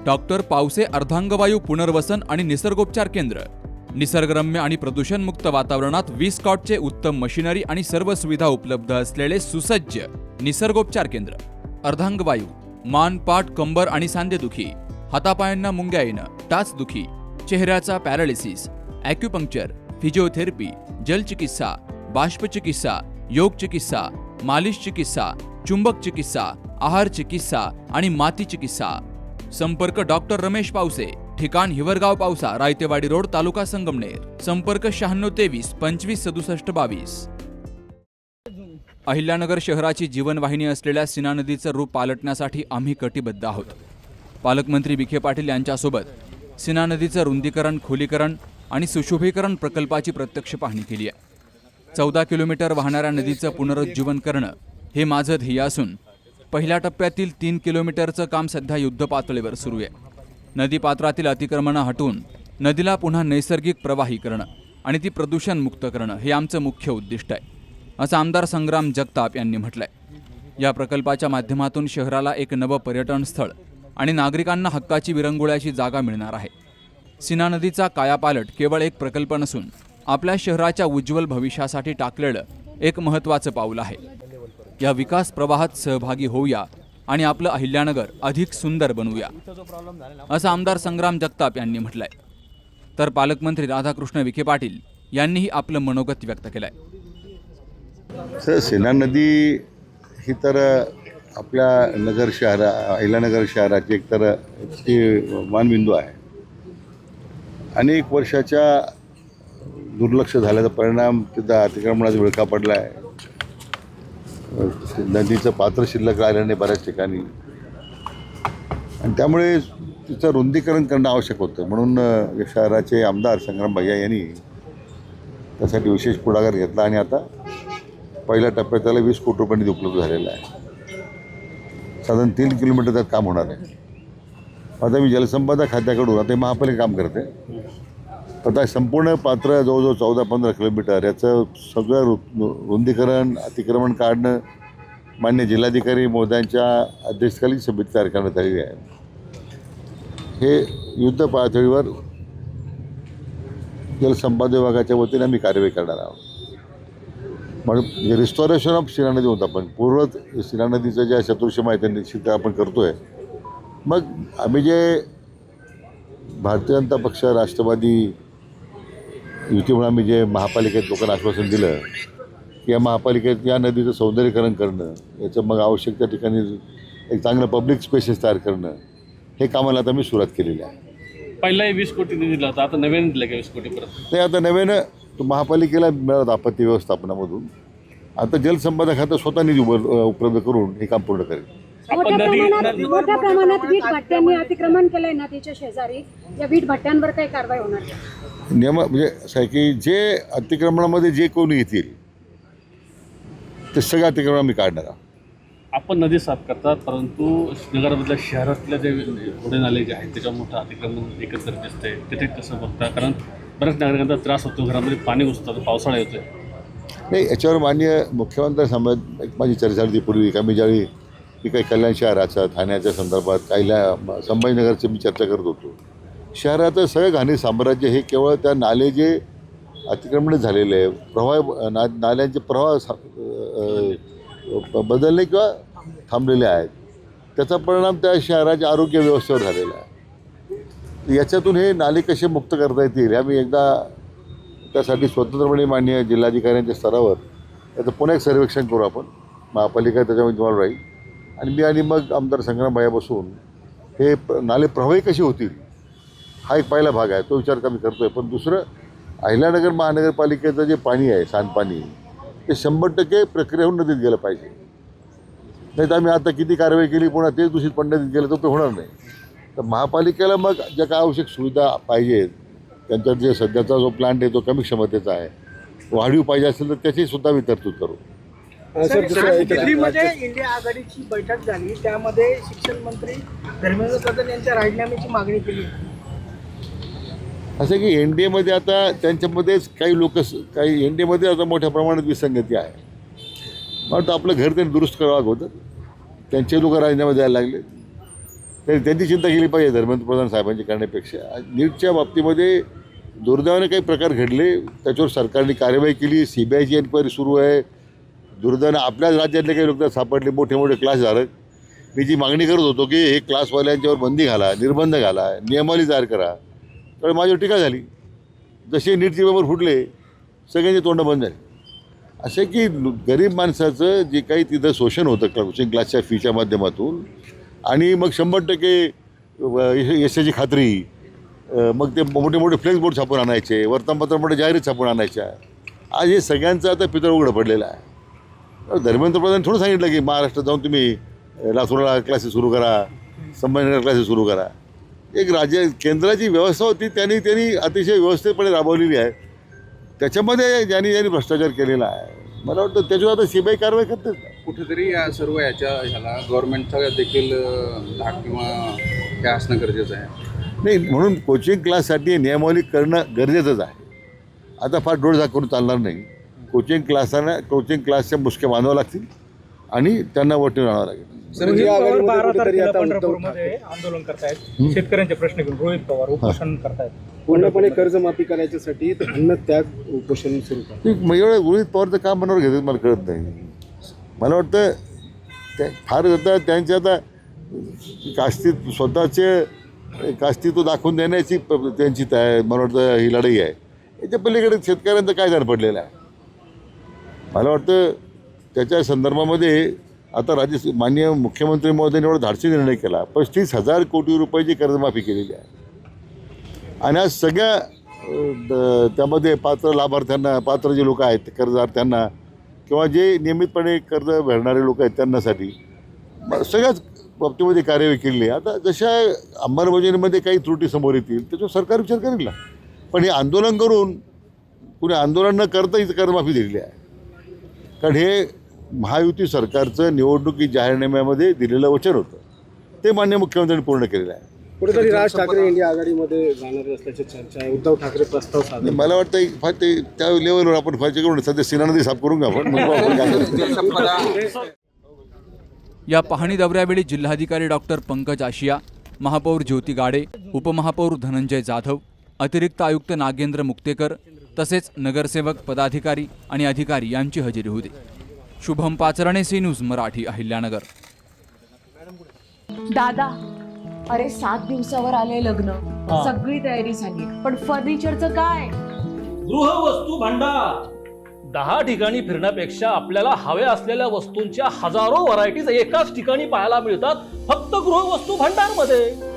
Doctor Pawase अर्धांगवायू पुनर्वसन आणि निसर्गोपचार केंद्र. निसर्गरम्य आणि प्रदूषणमुक्त वातावरणात 20 कॉटचे उत्तम मशिनरी आणि सर्व सुविधा उपलब्ध असलेले सुसज्ज निसर्गोपचार केंद्र. अर्धांगवायू, मान, पाठ, कंबर आणि सांधेदुखी, हातापायांना मुंग्या येणं, टाचदुखी, चेहऱ्याचा पॅरालिसिस, ॲक्युपंक्चर, फिजिओथेरपी, जलचिकित्सा, बाष्पचिकित्सा, योग चिकित्सा, मालिश चिकित्सा, चुंबक चिकित्सा, आहार चिकित्सा आणि माती चिकित्सा. संपर्क डॉक्टर रमेश पावसे, ठिकाण हिवरगाव पावसा, रायतेवाडी रोड, तालुका संगमनेर. संपर्क 9623 25 67 22. अहिल्यानगर शहराची जीवनवाहिनी असलेल्या सीना नदीचं रूप पालटण्यासाठी आम्ही कटिबद्ध आहोत. पालकमंत्री विखे पाटील यांच्यासोबत सीना नदीचं रुंदीकरण, खोलीकरण आणि सुशोभीकरण प्रकल्पाची प्रत्यक्ष पाहणी केली आहे. 14 किलोमीटर वाहणाऱ्या नदीचं पुनरुज्जीवन करणं हे माझं ध्येय असून पहिल्या टप्प्यातील 3 किलोमीटरचं काम सध्या युद्धपातळीवर सुरू आहे. नदीपात्रातील अतिक्रमणं हटवून नदीला पुन्हा नैसर्गिक प्रवाही करणं आणि ती प्रदूषणमुक्त करणं हे आमचं मुख्य उद्दिष्ट आहे, असं आमदार संग्राम जगताप यांनी म्हटलंय. या प्रकल्पाच्या माध्यमातून शहराला एक नवं पर्यटन स्थळ आणि नागरिकांना हक्काची विरंगुळ्याची जागा मिळणार आहे. सीना नदीचा कायापालट केवळ एक प्रकल्प नसून आपल्या शहराच्या उज्ज्वल भविष्यासाठी टाकलेलं एक महत्त्वाचं पाऊल आहे. या विकास प्रवाहात सहभागी होऊया आणि आपलं अहिल्यानगर अधिक सुंदर बनवूया, असं आमदार संग्राम जगताप यांनी म्हटलंय. तर पालकमंत्री राधाकृष्ण विखे पाटील यांनीही आपलं मनोगत व्यक्त केलंय. सर, सीना नदी ही तर आपल्या अहिल्यानगर शहराची एक तर मानबिंदू आहे. अनेक वर्षाच्या दुर्लक्ष झाल्याचा परिणाम तिथं अतिक्रमणाचा विळखा पडला आहे. नदीचं पात्र शिल्लक राहिलं नाही बऱ्याच ठिकाणी आणि त्यामुळे तिचं रुंदीकरण करणं आवश्यक होतं. म्हणून शहराचे आमदार संग्राम भैया यांनी त्यासाठी विशेष पुढाकार घेतला आणि आता पहिल्या टप्प्यात त्याला 20 कोटी रुपये निधी उपलब्ध झालेला आहे. साधारण 3 किलोमीटर त्यात काम होणार आहे. आता मी जलसंपदा खात्याकडून आता महापालिका काम करते. आता संपूर्ण पात्र जवळजवळ 14-15 किलोमीटर याचं सगळं रुंदीकरण, अतिक्रमण काढणं मान्य जिल्हाधिकारी महोदयांच्या अध्यक्षतेखाली समिती तयार करण्यात आलेली आहे. हे युद्ध पातळीवर जलसंपदा विभागाच्या वतीने आम्ही कार्यवाही करणार आहोत. म्हणून रिस्टॉरेशन ऑफ सीना नदी होतं. आपण पूर्व सीना नदीचं ज्या चतुर्श्रम आहे त्या निश्चित आपण करतो आहे. मग आम्ही जे भारतीय जनता पक्ष, राष्ट्रवादी युतीमुळे आम्ही जे महापालिकेत लोकांना आश्वासन दिलं की या महापालिकेत या नदीचं सौंदर्यीकरण करणं, याचं मग आवश्यक त्या ठिकाणी एक चांगलं पब्लिक स्पेसेस तयार करणं, हे कामाला आता मी सुरुवात केलेली आहे. पहिलाही 20 कोटी निधी दिला होता, आता नव्याने दिला का 20 कोटी परत? ते आता नव्यानं तो महापालिकेला मिळत आपत्ती व्यवस्थापनामधून आता जलसंपदा खातं स्वतः निधी उपलब्ध करून हे काम पूर्ण करेल. मोठ्या प्रमाणात वीट भट्ट्यांनी अतिक्रमण केलंय नदीच्या शेजारी. या वीट भट्ट्यांवर काही कारवाई होणार नाही? म्हणजे असं आहे की जे अतिक्रमणामध्ये जे कोणी येतील ते सगळं अतिक्रमण आम्ही काढणार आहोत. आपण नदी साफ करतात, परंतु नगरामधल्या शहरातल्या जे घोडे नाले जे आहेत त्याच्यावर मोठं अतिक्रमण एकत्र दिसतंय. तिथे कसं बघता? कारण बऱ्याच नागरिकांचा त्रास होतो, घरामध्ये पाणी घुसतं, पावसाळा येतोय. नाही, याच्यावर माननीय मुख्यमंत्री एक माझी चर्चा झाली पूर्वी का मी ज्यावेळी की काही कल्याण शहराच्या, ठाण्याच्या संदर्भात काहीला संभाजीनगरची मी चर्चा करत होतो. शहराचं सगळं घाणी साम्राज्य हे केवळ त्या नाले जे अतिक्रमण झालेले आहे, प्रवाह नाल्यांचे प्रवाह बदलले किंवा थांबलेले आहेत, त्याचा परिणाम त्या शहराच्या आरोग्य व्यवस्थेवर झालेला आहे. याच्यातून हे नाले कसे मुक्त करता येतील आम्ही एकदा त्यासाठी स्वतंत्रपणे माननीय जिल्हाधिकाऱ्यांच्या स्तरावर याचं पुन्हा एक सर्वेक्षण करू. आपण महापालिका त्याच्यामध्ये इन्व्हॉल्व राहील आणि मग आमदार संग्राम भैया बसून हे नाले प्रवाही कसे होतील हा एक पहिला भाग आहे, तो विचार कमी करतो आहे. पण दुसरं, अहिल्यानगर महानगरपालिकेचं जे पाणी आहे, सांडपाणी, ते 100% प्रक्रिया होऊन नदीत गेलं पाहिजे. नाही तर आम्ही आता किती कारवाई केली पुन्हा तेच दूषित पण नदीत गेलं तर ते होणार नाही. तर महापालिकेला मग ज्या काय आवश्यक सुविधा पाहिजेत, त्यांच्यात जे सध्याचा जो प्लांट आहे तो कमी क्षमतेचा आहे, वाढीव पाहिजे असेल तर त्याची सुद्धा मी तरतूद करू. दिल्लीमध्ये इंडिया आघाडीची बैठक झाली, त्यामध्ये शिक्षण मंत्री धर्मेंद्र प्रधान यांच्या राजीनाम्याची मागणी केली. असं की NDAमध्ये आता त्यांच्यामध्येच काही NDAमध्ये आता मोठ्या प्रमाणात विसंगती आहे. मग आपलं घर त्यांनी दुरुस्त करावं होतं, त्यांचे लोक राजीनामा द्यायला लागले. त्यांची चिंता केली पाहिजे धर्मेंद्र प्रधान साहेबांची करण्यापेक्षा. नीटच्या बाबतीमध्ये दुर्दैवाने काही प्रकार घडले, त्याच्यावर सरकारने कार्यवाही केली, CBIची एन्क्वायरी सुरू आहे. दुर्दैवाने आपल्याच राज्यातले काही लोक सापडले, मोठे मोठे क्लासधारक. मी जी मागणी करत होतो की हे क्लासवाल्यांच्यावर बंदी घाला, निर्बंध घाला, नियमावली तयार करा, तर माझ्यावर टीका झाली. जसे नीटचे पेपर फुटले सगळ्यांची तोंडं बंद झाली. असे की गरीब माणसाचं जे काही तिथं शोषण होतं कोचिंग क्लासच्या फीच्या माध्यमातून, आणि मग 100% यशाची खात्री, मग ते मोठे मोठे फ्लेक्स बोर्ड छापून आणायचे, वर्तमानपत्रामध्ये जाहिरात छापून आणायच्या. आज हे सगळ्यांचं आता पितळ उघडं पडलेलं आहे. धर्मेंद्र प्रधान थोडं सांगितलं की महाराष्ट्रात जाऊन तुम्ही लातूरला क्लासेस सुरू करा, संभाजीनगर क्लासेस सुरू करा. एक केंद्राची व्यवस्था होती त्यांनी अतिशय व्यवस्थितपणे राबवलेली आहे. त्याच्यामध्ये ज्यांनी भ्रष्टाचार केलेला आहे, मला वाटतं त्याच्यावर आता CBI कारवाई करतेच. कुठेतरी या सर्व ह्याला गव्हर्नमेंटचा देखील धाक किंवा हे असणं गरजेचं आहे. नाही, म्हणून कोचिंग क्लाससाठी नियमावली करणं गरजेचंच आहे. आता फार डोळझाक करून चालणार नाही. कोचिंग क्लासच्या मुसक्या बांधावं लागतील आणि त्यांना वटीवर आणावं लागेल. रोहित पवार 12 तारखेला पंढरपूरमध्ये आंदोलन करतायत, शेतकऱ्यांचे प्रश्न घेऊन रोहित पवार उपोषण करतायत. पूर्णपणे कर्जमाफी करायच्यासाठी अन्न त्याग उपोषण सुरू करतात. एवढं रोहित पवारचं काम मनावर घेतात मला कळत नाही. मला वाटतं फार आता त्यांच्या आता स्वतःचे कास्तित्व दाखवून देण्याची त्यांची मला वाटतं ही लढाई आहे. याच्या पलीकडे शेतकऱ्यांचं काय झालं पडलेलं आहे. मला वाटतं त्याच्या संदर्भामध्ये आता माननीय मुख्यमंत्री महोदयांनी एवढा धाडसी निर्णय केला. 35,000 कोटी रुपयाची कर्जमाफी केलेली आहे. आणि आज सगळ्या त्यामध्ये पात्र लाभार्थ्यांना, पात्र जे लोक आहेत कर्जदार त्यांना, किंवा जे नियमितपणे कर्ज भरणारे लोक आहेत त्यांनासाठी सगळ्याच बाबतीमध्ये कार्यवाही केलेली आहे. आता जशा अंमलबजावणीमध्ये काही त्रुटी समोर येतील त्याच्यावर सरकार विचार करेल ना. पण हे आंदोलन करून कुणी आंदोलन न करता ही कर्जमाफी दिलेली आहे. कारण हे महायुती सरकारचं निवडणुकी जाहीरनाम्यामध्ये दिलेलं वचन होतं, ते माननीय मुख्यमंत्र्यांनी पूर्ण केलेलं आहे. कुठेतरी राज ठाकरे इंडिया आघाडीमध्ये जाणार असल्याची चर्चा आहे. उद्धव ठाकरे प्रस्ताव सादर. मला वाटतं फार ते त्या लेवलवर आपण फारचे करून सध्या सीना नदी साफ करून घ्या आपण, मग आपण काय करू. या पाहणी दौऱ्यावेळी जिल्हाधिकारी डॉक्टर पंकज आशिया, महापौर ज्योती गाडे, उपमहापौर धनंजय जाधव, अतिरिक्त आयुक्त नागेंद्र मुक्तेकर तसेच नगरसेवक, पदाधिकारी आणि अधिकारी यांची हजेरी होती. Shubham Pacharne, C news Marathi, Ahilyanagar. दादा, अरे 7 दिवसावर आले लग्न, सगळी तयारी झाली, पण फर्निचरचं काय? गृहवस्तू भांडार 10 ठिकाणी फिरण्यापेक्षा आपल्याला हव्या असलेल्या वस्तूंच्या हजारो व्हरायटीज एकाच ठिकाणी पाहायला मिळतात फक्त गृहवस्तू भांडार मध्ये.